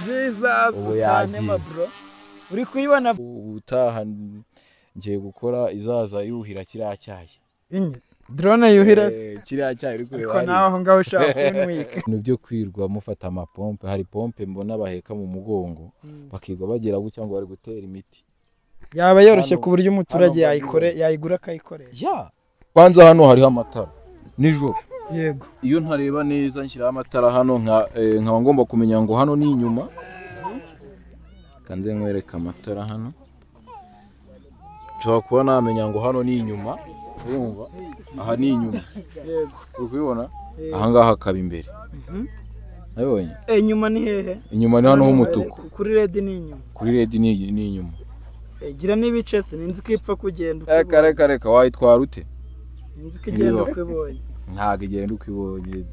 Jesus utanema bro uri kuyibona utaha ngiye gukora izaza yuhira kiriya cyayi drone yuhira kiriya cyayi uri kureba ariko naho ngaho ushaka kunwika ibintu byo kwirwa mufata amapompe hari pompe mbona baheka mu mugongo bakirwa bagera gucya ngo bari gutera imiti yaba yoroshye ku buryo umuturage yayigura akayikoresha kwanza hano hariho amatara nijoro yego iyo ntareba neza nshyiraho amatara hano nkaba ngomba kumenya ngo hano ni inyuma kanze nkwereka amatara hano nshobora kuba namenya ngo hano ni inyuma urumva aha ni inyuma yego ukubibona aha ngaha hakaba imbere nabonye inyuma ni hehe inyuma ni hano h'umutuku kuri red ni inyuma kuri red ni inyuma gira n'ibice se ninzi ko ipfa kugenda reka wayitwara ute ninzi ko igenda ukwibonye ntago igenda ukwibonye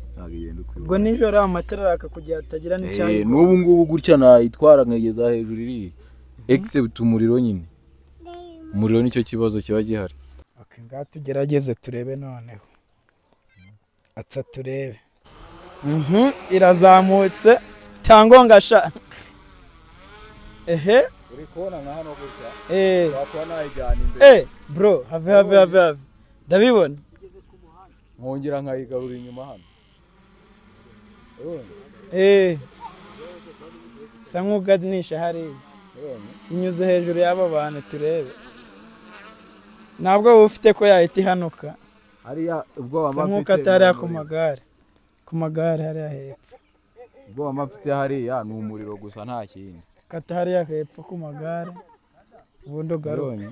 ubwo nijoro amatara akakugira atagira n'icyayi n'ubu ngubu gutya nayitwara nkegeza hejuru iri except umuriro nyine umuriro nicyo kibazo kiba gihari ngaha tugerageze turebe noneho atsa turebe irazamutse tangonga sha uri kubona nka hano gutya wakwa nayijyana imbere bro have ndabibona nkongera nkayigarura inyuma hano sa nk'uganisha hariya inyuze hejuru y'aba bantu turebe ntabwo wowe ufite ko yahita ihanuka hariya ubwoba sa nk'uko atari ku magare hariya hepfo ubwoba mafite hariya ni umuriro gusa nta kindi kata hariya hepfo ku magare ubundi ugaruka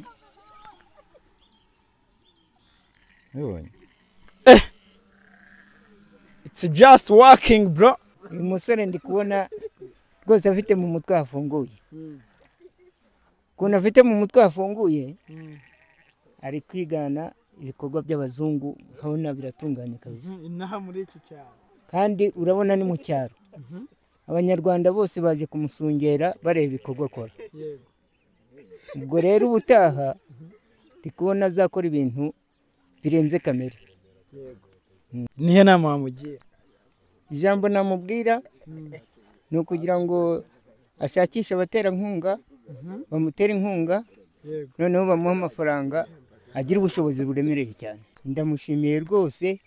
it's just working bro uyu musore ndi kubona rwose afite mu mutwe hafunguye ukuntu afite mu mutwe hafunguye ari kwigana ibikorwa by'abazungu nkabona biratunganye kabisa inaha muri iki cyaro kandi urabona ni mu cyaro abanyarwanda bose baje kumusungera bareba ibikorwa akora ubwo rero ubutaha ndi kubona azakora ibintu birenze kamere nihe nama wamugira ijambo namubwira ni ukugira ngo ashakishe abaterankunga bamutera inkunga noneho bamuha amafaranga agira ubushobozi buremereye cyane ndamushimiye rwose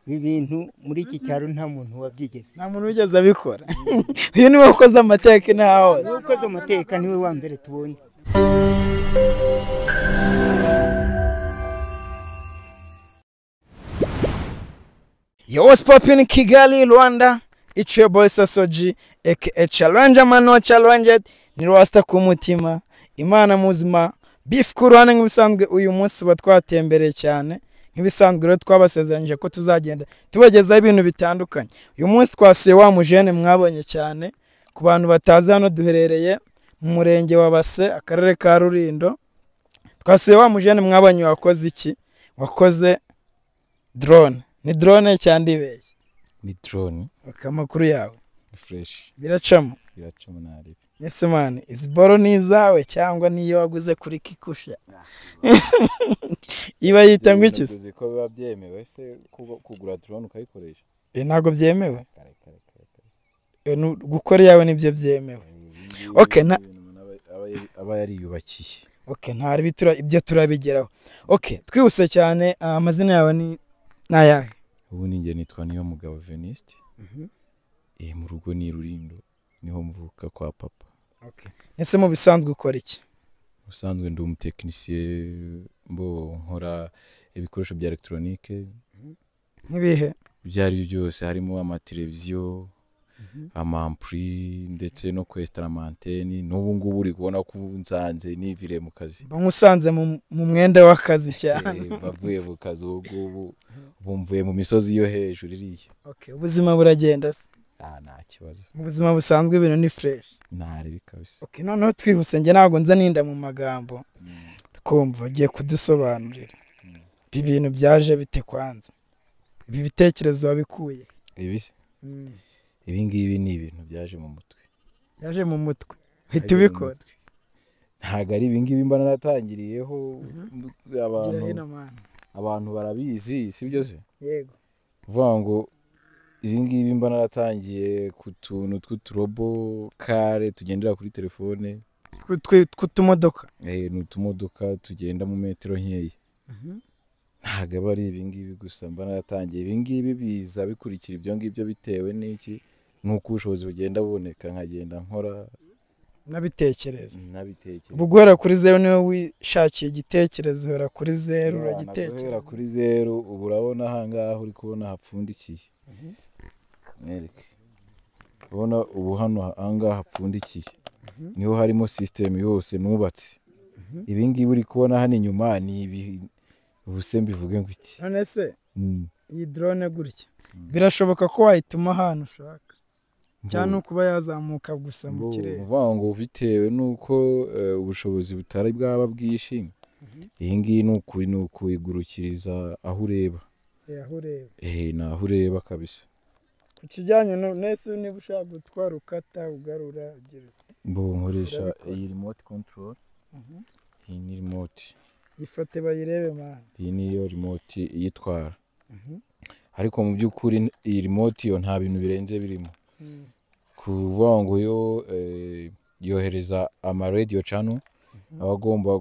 ibi bintu muri iki cyaro nta muntu wabyigeze nta muntu wigeze abikora uyu niwe ukoze amateka ntaho niwe ukoze amateka niwe wa mbere tubonye Yo, what's poppin' Kigali, Rwanda? It's your boy Sasoji, aka Challenger Man or Challenged, ni Rasta ku mutima, Imana muzima, beef ku ruhande nk'ibisanzwe uyu munsi tuba twatembereye cyane, nk'ibisanzwe rero twabasezeranyije ko tuzagenda tubagezaho ibintu bitandukanye. Uyu munsi twasuye wa mujene mwabonye cyane, ku bantu batazi hano duherereye mu murenge wa Base, akarere ka Rulindo. Twasuye wa mujene mwabonye wakoze iki? Wakoze drone. Ni drone cyangwa ibeye? Ni drone. Amakuru yawe fresh. Biracamo nari. Yes man, iziboro ni izawe cyangwa niyo waguze kuri Kikusha? Iba yitangwa iki? Uzi ko biba byemewe se kugura drone ukayikoresha? Ntago byemewe. Gukora yawe nibyo byemewe. Okay, aba yari yubakiye. Okay, ntari bitura ibyo turabigeraho. Okay, twihuse cyane amazina yawe ni nayahe? Ubu ninjye nitwa niyo mugabo Veniste. Mu rugo ni Rulindo niho mvuka kwa papa. Okay. Nese mu bisanzwe ukora iki? Usanzwe ndi umutekinisiye mbo nkora ibikoresho bya electronique. Nkibihe? Byari byose harimo amateleviziyo, amampri ndetse no kwestara antenne. N'ubu ngubu uri kubona ko nsanze nivire mu kazi. Bamusanze mu mwenda w'akazi cyane. Bavuye mu kazi ubu bumvuye mu misozi yo hejuru iriya. Okay, ubuzima buragenda se? Nta kibazo. Mu buzima busanzwe ibintu ni fresh. Ntari bikabise. Okay, noneho twihuse nge ntago nza ninda mu magambo. Kumva ugiye kudusobanurira. Ibi bintu byaje bite kwanza? Ibi bitekerezo wabikuye? Ibise? Ibi ngibi ni ibintu byaje mu mutwe. Yaje mu mutwe. Hita ubikora. Ntago ari ibi ngibi mba naratangiriyeho abantu barabizi sibyo se? Yego. Vuga ngo ibi ngibi mba naratangiye ku tuntu tw'uturobo kare tugendera kuri telefone tw'utumodoka ni utumodoka tugenda mu metero nkeya ntabwo aba ari ibi ngibi gusa mba naratangiye ibi ngibi biza bikurikira ibyo ngibyo bitewe n'iki nuko ubushobozi bugenda buboneka nkagenda nkora nabitekereza ubwo guhera kuri zeru niwe wishakiye igitekerezo uhera kuri zeru uragitekereza guhera kuri zeru ubu urabona ahangaha uri kubona hapfundikiye mwereke ubona ubu hano ahangaha hapfundikiye niho harimo system yose nubatse ibi ngibi uri kubona hano inyuma ni ibi ubuse mbivuge ngo iki none se iyi drone gutya birashoboka ko wayituma ahantu ushaka cyane kuba yazamuka gusa mu kirere uvuga ngo bitewe nuko ubushobozi butari bwaba bwinshi iyi ngiyi ni ukuyigurukiriza aho ureba naho ureba kabisa ku kijyanye nese niba ushaka gutwara ukata ugarura nkoresha iyi remote control iyi ni remote ifate bayirebe man iyi niyo remote iyitwara ariko mu by'ukuri iyi remote yo nta bintu birenze birimo kuvuga ngo yo yohereza ama radio channel abagomba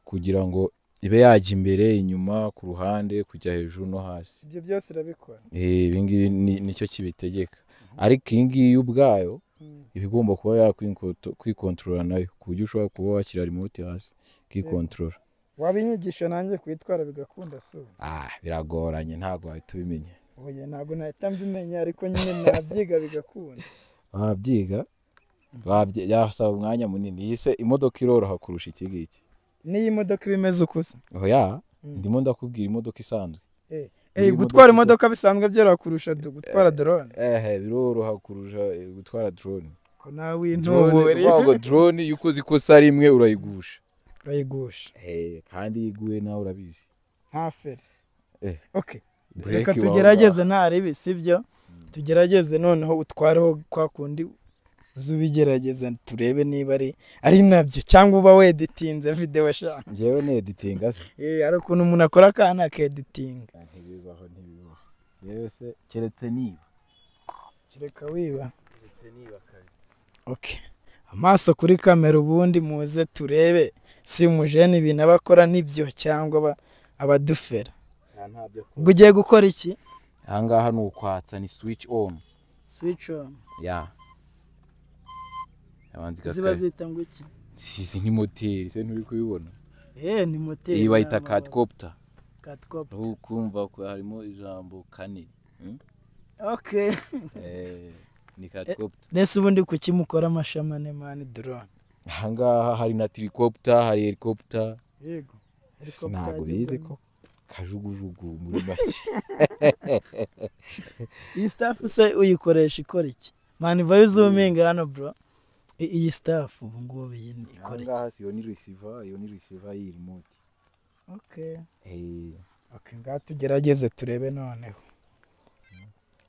kugira ngo ibe yajya imbere inyuma ku ruhande kujya hejuru no hasi ibyo byose irabikora ibi ngibi nicyo kibitegeka ariko iyi ngiyi ubwayo ibigomba kuba yakwikontorora nayo ku buryo ushobora kuba washyira remote hasi ukikontorora wabinyigisha nanjye kuyitwara bigakunda so biragoranye ntabwo wahita ubimenya oya ntabwo nahita mbimenya ariko nyine nabyiga bigakunda wabyiga yasaba umwanya munini yise imodoka iroroha kurusha iki ngiki n'iyi modoka iba imeze ukusa oya ndimo ndakubwira imodoka isanzwe gutwara imodoka bisanzwe byoroha kurusha gutwara drone biroroha kurusha gutwara drone ko nawe intubure ngo drone iyo ukoze ikosa rimwe urayigusha kandi yiguye nawe urabizi nta feri okay reka tugerageze nta ribi sibyo tugerageze noneho utwareho kwa kundi uzubigerageza turebe niba ari nabyo cyangwa uba weditinze video shaka ngewe neditinga se ari ukuntu umuntu akora akana akeditinga ntibibaho yewe se keretse niba kereka wiba okay amaso kuri kamera ubundi muze turebe si umujene ibintu abakora nibyo cyangwa abadufera ubwo ugiye gukora iki ahangaha ni ukwatsa ni switch on ziba zita ngo iki izi ni moteri se nturi kubibona ni moteri iyi bayita quadcopter ukumva ko harimo ijambo kane okay ni quadcopter nese ubundi kuki mukora amashamane man drone ahangaha hari na tricopter hari helicopter yego ntabwo bizi ko kajugujugu muri make iyi staff se uyikoresha ikora iki man vayo zoominga hano bro iyi staff ubu ngubu ikora iki ahangaha iyo ni receiver iyi remote okay ngaha tugerageze turebe noneho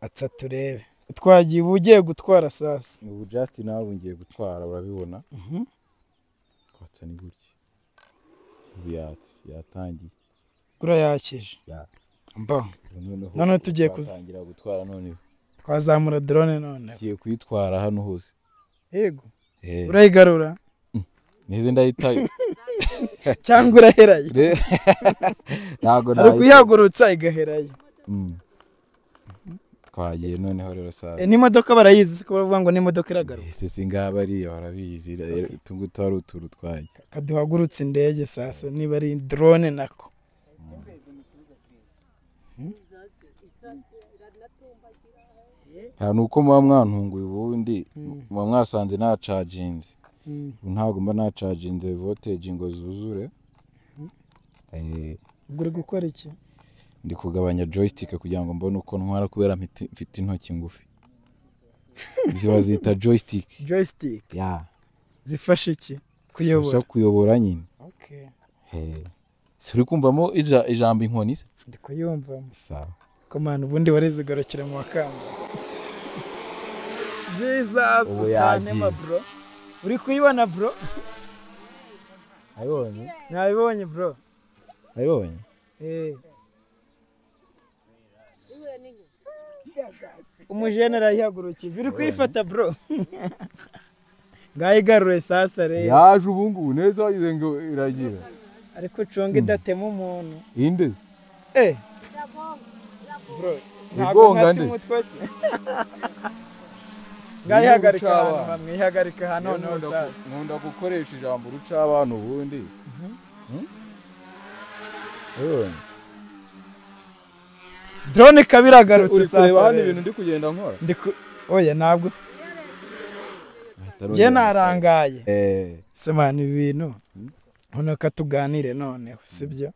atsa turebe twagiye ugiye gutwara sasa ubu just nawe ngiye gutwara urabibona kwatsa ni gutya ubu yatangiye urayakije none tugiye kutangira gutwara none twazamura drone none tugiye kuyitwara hano hose yego urayigarura neze ndayitayo cyangwa uraherayo ntago ari kuyihagurutsa igaherayo twagiye noneho rero saa n'imodoka barayizi siko bavuga ngo n'imodoka iragaruka ese ngaba ari barabizi tunguta ari uturu twaje kaduhagurutse indege sasa niba ari drone nako nuko muba mwantunguye ubundi muba mwasanze nta charginze ntabwo mba nta charginze voltage ngo zuzure uri gukora iki ndi kugabanya joystick kugira ngo mbone uko ntwara kubera mfite intoki ngufi ziba zita joystick zifasha iki kuyobora nyine si uri kumvamo ijambo inkoni se ndi kuyumvamo sawa komana ubundi warizigorokera mu wakamba Jesus cyane ma bro uri kuyibona bro ayibonye nabibonye bro ayibonye umujenera yihagurukije uri kuyifata bro ngaho igarure sasa rero yaje ubu ngubu neza wagize ngo iragira ariko conga idatema umuntu inde bro igonga nde ngaho ihagarika ahantu hamwe ihagarika ahantu noneho sasa nkunda gukoresha ijambo ruca abantu ubundi drone kabiragarutse sasa ureba hano ibintu ndi kugenda nkora oya ntabwo njye narangaye semana ibi bintu hano tuganire noneho sibyo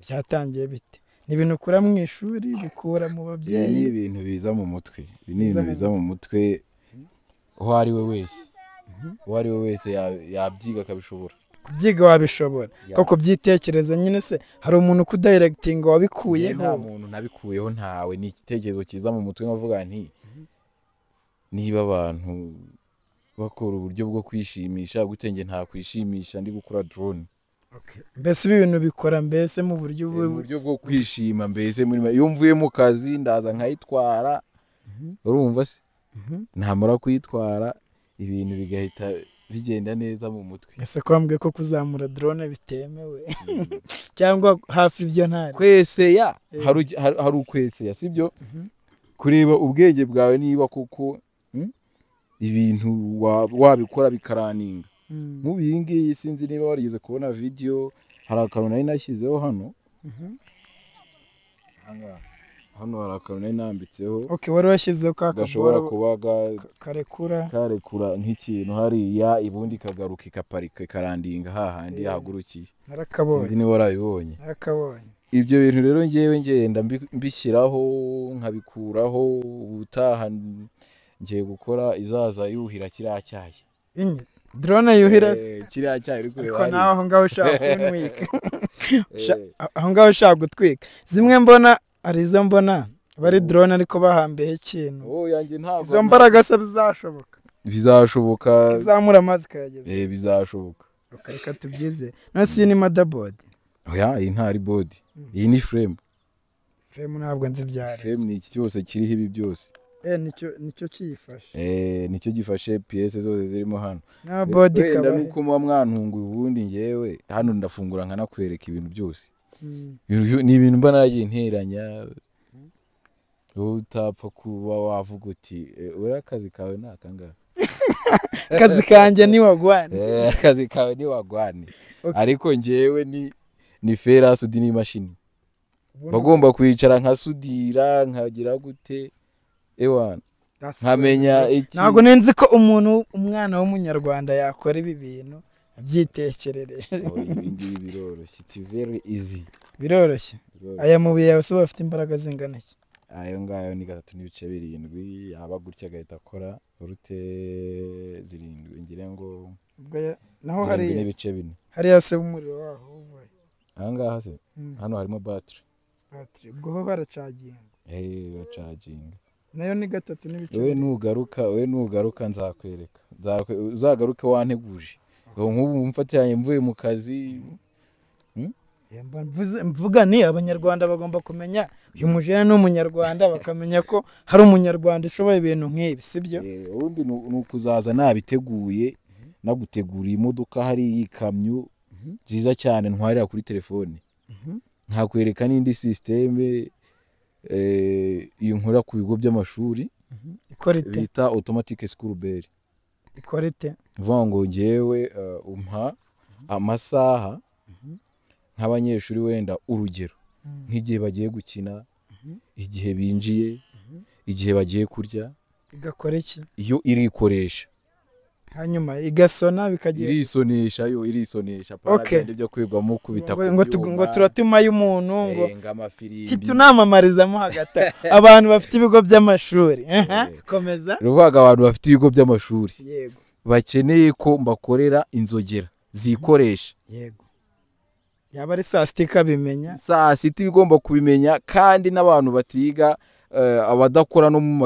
byatangiye bite ni ibintu ukura mu ishuri bikura mu babyeyi ni ibintu biza mu mutwe ni ibintu biza mu mutwe uwo ari we wese yabyiga akabishobora kubyiga wabishobora ko kubyitekereza nyine se hari umuntu kudirectinga wabikuyeho nta muntu nabikuyeho ntawe ni igitekerezo kiza mu mutwe nkavuga nti niba abantu bakora uburyo bwo kwishimisha gute nge nta kwishimisha ndi gukora drone mbese ibi bintu bikora mbese mu buryo bwo kwishima mbese iyo mvuye mu kazi ndaza nkayitwara urumva se ntamara kuyitwara ibintu bigahita bigenda neza mu mutwe ese kwambwe ko kuzamura drone bitemewe cyangwa hafi ibyo ntari kweseya hari ukweseya sibyo kureba ubwenge bwawe niba kuko ibintu wabikora bikaraninga mu bingi sinzi niba warigeze kubona video hari akantu nari nashyizeho hano hano hari akantu nari nambitseho wari washyizeho gashobora kuba karekura nk'ikintu hariya ibundi kagaruka ikaparika ikarandinga hahandi yahagurukiye narakabonye sinzi niba warabibonye narakabonye ibyo bintu rero ngewe ngenda mbishyiraho nkabikuraho ubutaha ngiye gukora izaza yuhira kiriya cyayi drone yuhira kiriya cyayi uri kureba ariko nawe aho ngaho ushaka kunwika aho ngaho ushaka gutwika zimwe mbona arizo mbona bari drone ariko bahambiyeho ikintu izo mbaraga se bizashoboka izamura amazi kayageza bizashoboka reka tubyize nasi iyi ni motherboard oya iyi ntari board iyi ni frame ntabwo nzi byari frame ni iki cyose kiriho ibi byose nicyo kiyifashe nicyo gifashe pièce zose zirimo hano na body kaba nuko muba mwantunguye ubundi ngewe hano ndafungura nkanakwereka ibintu byose ni ibintu mba naragiye nteranya utapfa kuba wavuga uti we akazi kawe ni akangaka akazi kanjye ni wagwane akazi kawe ni wagwane ariko ngewe ni fera sudi n'imashini bagomba kwicara nkasudira nkagira gute ewana nkamenya iki ntabwo nenzi ko umwana w'umunyarwanda yakora ibi bintu abyitekerereje ibingibi biroroshye it's very easy biroroshye aya mabuye yawe se bafite imbaraga zingana iki ayo ngayo ni 3.7 yaba gutya agahita akora urute 7 ngire ngo naho hari n'ibice 4 hariya se umuriro waho uvuye ahangaha se hano harimo battery ubwo ho baracaginga bacaginga nayo ni 3 n'ibice we nugaruka nzakwereka uzagaruke wanteguje nk'ubu mfatanye mvuye mu kazi mvuga ni abanyarwanda bagomba kumenya uyu mujene ni umunyarwanda bakamenya ko hari umunyarwanda ushoboye ibintu nk'ibi sibyo ubundi ni ukuzaza nabiteguye naguteguriye imodoka hari ikamyo nziza cyane ntwarira kuri telefone nkakwereka n'indi systeme iyo nkora ku bigo by'amashuri bita automatic school bell ikorete vuga ngo ngewe umpa amasaha nk'abanyeshuri wenda urugero nk'igihe bagiye gukina igihe binjiye igihe bagiye kurya igakora iki iyo irikoresha hanyuma igasona bikagira irisonesha paragende byo kwigwamo kubita ngo turatuma y'umuntu ngo amafirindi tunamamarizamo hagati abantu bafite ibigo by'amashuri komeza ruvaga abantu bafite ibigo by'amashuri yego bakeneye ko mbakorera inzogera zikoresha yego yaba ari saa sita ikabimenya saa sita igomba kubimenya kandi n'abantu batiga abadakora no mu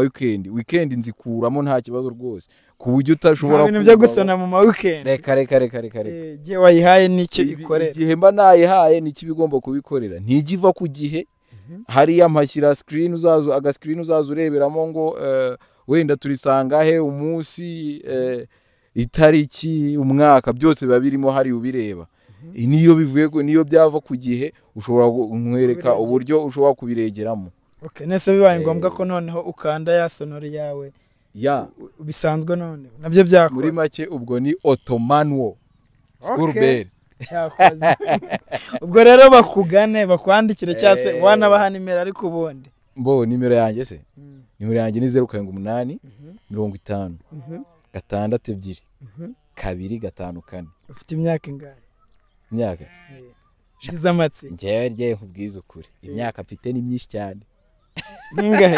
weekend nzikuramo nta kibazo rwose ku buryo utashobora ibintu byo gusona mu weekend reka igihe wayihaye nicyo ikorera igihe mba nayihaye nicyo bigomba kubikorera ntigiva ku gihe hariya mpashyira screen screen uzaza ureberamo ngo wenda turisanga he umunsi itariki umwaka byose biba birimo hari ubireba niyo bivuye niyo byava ku gihe ushobora kumwereka uburyo ushobora kubiregeramo. Okay, nese bibaye ngombwa ko noneho ukanda ya sonori yawe ya bisanzwe none nabyo byakora muri make ubwo ni automanual school bell. Ubwo rero bakugane bakwandikire cyase wanabaha nimero ariko ubundi mbo nimero yanjye se nimero yanjye ni 078 50 62 254. ufite imyaka ingahe? Imyaka Giza amatsi njyewe rye nkubwiza ukuri imyaka mfite ni myinshi cyane. Ningahe?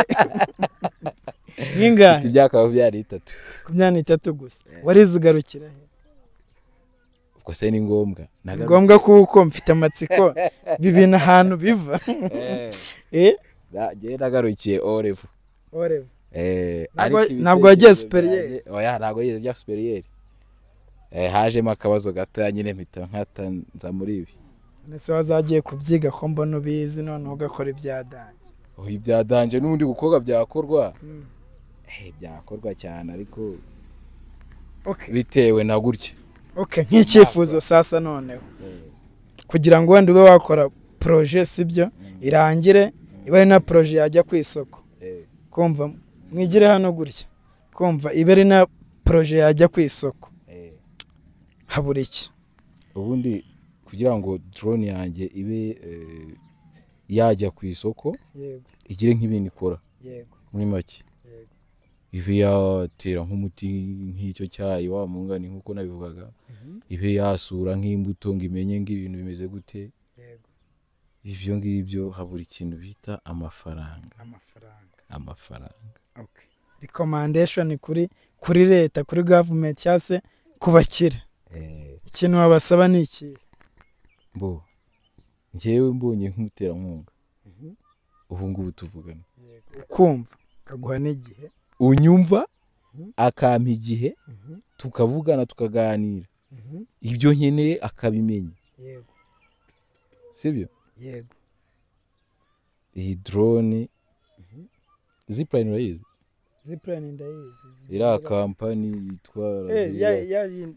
Mfite imyaka byari 3. Ku myaka 3 gusa warize ugarukira he? Ubwo se ni ngombwa ngombwa kuko mfite amatsiko bibina ahantu biva. Njye nagarukiye Orevu. Ntabwo wagiye superieur? Oya ntabwo yagiye superieur. Hajemo akabazo gato nyine mpita nkatanza muri ibi. Nese wazagiye kubyiga ko mbona ubizi none ugakora ibyadanje. Ibyadanje n'ubundi gukoga byakorwa. Byakorwa cyane ariko bitewe na gutya. Nk'icyifuzo sasa noneho kugira ngo wenda ube wakora projet sibyo irangire iba ari na projet yajya ku isoko. Kumva mwigire hano gutya kumva iba ari na projet yajya ku isoko. Habura iki ubundi kugira ngo drone yanjye ibe yajya ku isoko igire nk'ibintu ikora muri make ibe yatera nk'umuti nk'icyo cyayi wa mungani nk'uko nabivugaga ibe yasura nk'imbuto ngo imenye ng'ibintu bimeze gute. Ibyo ngibyo habura ikintu bita amafaranga. Recommendation kuri leta kuri government cyase kubakira ikintu wabasaba ni iki? Mbo njyewe mbonye nk'utera nkunga ubu ngubu tuvugana ukumva kaguha n'igihe unyumva akampa igihe tukavugana tukaganira ibyo nkeneye akabimenya. Sibyo? Iyi drone Zipline urayizi? Zipline ndayizi. Ira company itwara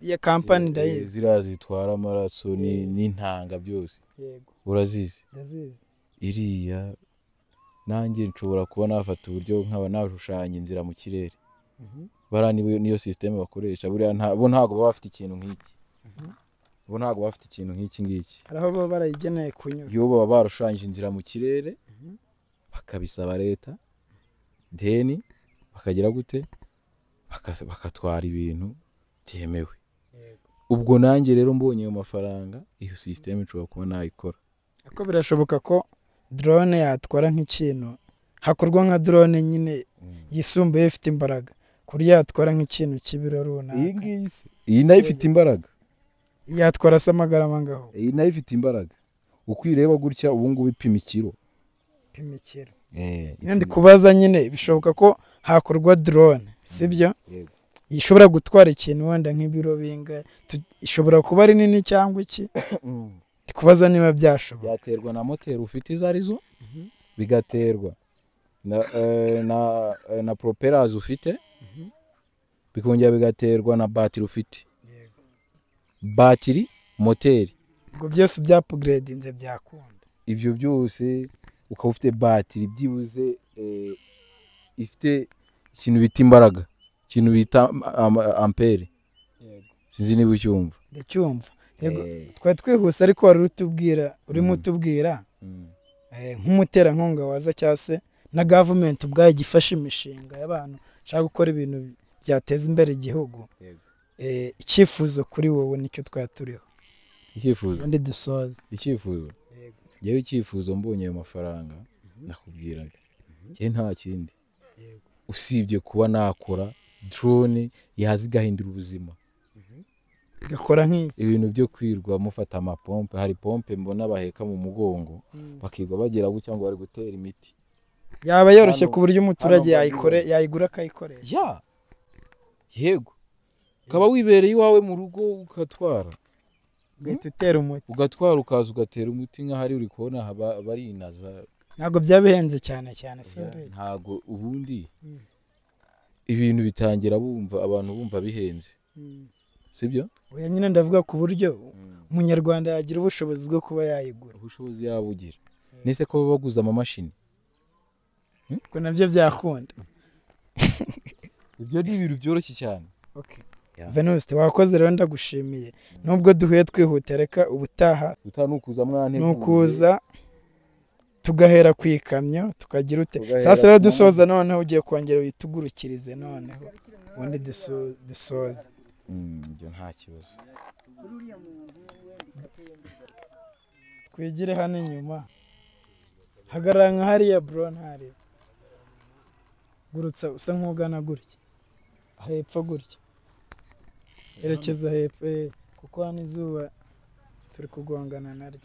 ya company ndayizi. Zirazitwara amaraso n'intanga byose. Urazizi? Ndazizi. Iriya nanjye nshobora kuba nafata uburyo nkaba nashushanya inzira mu kirere. Barani niyo system bakoresha buriya ntago baba bafite ikintu nk'iki. Bo ntago bafite ikintu nk'iki ngiki. Haraho baba barayigeneye kunyura. Yo baba barushanyije inzira mu kirere bakabisaba leta deni bakagira gute bakatwara ibintu byemewe. Ubwo nanjye rero mbonye ayo mafaranga iyo system nshobora kuba nayikora. Ako birashoboka ko drone yatwara nk'ikintu hakorwa nka drone nyine yisumbuye ifite imbaraga kuri yatwara nk'ikintu kibiro runaka. Iyi nayo ifite imbaraga. Yatwara samagarama ngaho. Iyi nayo ifite imbaraga. Ukwireba gutya ubu ngubu ipima ikiro. Ndi kubaza nyine bishoboka ko hakorwa drone sibyo? Ishobora gutwara ikintu wenda nk'ibiro binga ishobora kuba ari nini cyangwa iki? Ndi kubaza niba byashoboka. Byaterwa na moteri ufite izarizo bigaterwa na propellers ufite bikongera bigaterwa na battery ufite. Battery moteri ubwo byose bya upgrade inze byakunda. Ibyo byose ukaba ufite battery byibuze ifite ikintu bita imbaraga ikintu bita ampere. Sinzi niba ucyumva. Ndacyumva. Yego twa twihuse ariko wari utubwira urimo utubwira nk'umutera nkunga waza cyase na government ubwaye gifasha imishinga y'abantu shaka gukora ibintu byateza imbere igihugu. Icyifuzo kuri wowe nicyo twaturiho. Icyifuzo ndi dusoza. Icyifuzo yewe icyifuzo mbonye ayo mafaranga nakubwiraga cye nta kindi usibye kuba nakora drone yazigahindura ubuzima. Gakora nk'iki ibintu byo kwirwa mufata amapompe. Hari pompe mbona baheka mu mugongo bakirwa bagera gutya ngo bari gutera imiti. Yaba yoroshye ku buryo umuturage yayigura akayikoresha. Yego ukaba wibereye iwawe mu rugo ukatwara ugahita utera umuti ugatwara ukaza ugatera umuti nk'ahari uri kubona barinaza ntabwo byabihenze cyane sorry ntago ubundi ibintu bitangira bumva abantu bumva bihenze sibyo oya nyine ndavuga ku buryo umunyarwanda yagira ubushobozi bwo kuba yayigura ubushobozi yabugira nese ko baguza amamashini ko nabyo byakunda ibyo ni ibintu byoroshye cyane Venuste wakoze rero ndagushimiye nubwo duhuye twihuta reka ubutaha utanukuza mwane nukuza tugahera kwikamyo tukagira ute sasa rero dusoza noneho ugiye kongera witugurukirize noneho ubundi dusoza ibyo nta kibazo twigire hano inyuma hagarara nka hariya bro ntari gurutsa usa nk'ugana gutya hepfo gutya erekeza hepfo kuko hano izuba turi kugongana naryo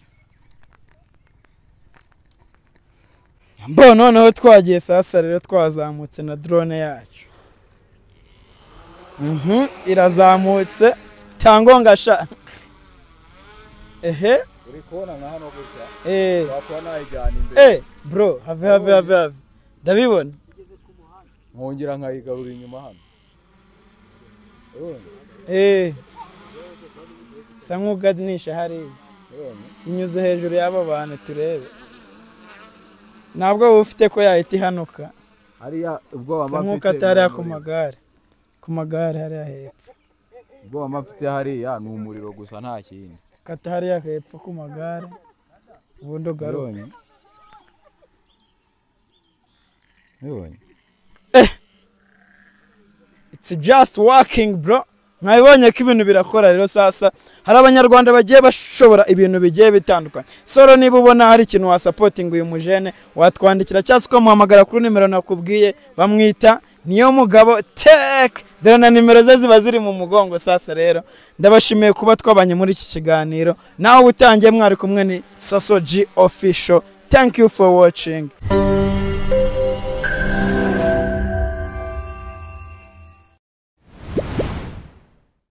noneho twagiye sasa rero twazamutse na drone yacu irazamutse tangonga sha uri kubona nka hano gutya wakwa nayijyana imbere bro have ndabibona nkongera nkayigarura inyuma hano sa nk'uganisha hariya inyuze hejuru y'aba bantu turebe ntabwo wowe ufite ko yahita ihanuka hariya ubwoba sa nk'uko atariya ku magare hariya hepfo ubwoba mafite hariya ni umuriro gusa nta kindi kata hariya hepfo ku magare ubundi ugaruka it's just working bro mwabibonye ko ibintu birakora rero sasa hari abanyarwanda bagiye bashobora ibintu bigiye bitandukanye soro niba ubona hari ikintu wasapotinga uyu mujene watwandikira cyangwa se ukamuhamagara kuri nimero nakubwiye bamwita niyo mugabo tech dore na nimero ze ziba ziri mu mugongo sasa rero ndabashimiye kuba twabanye muri iki kiganiro nawe utangiye mwari kumwe ni Sasso G official thank you for watching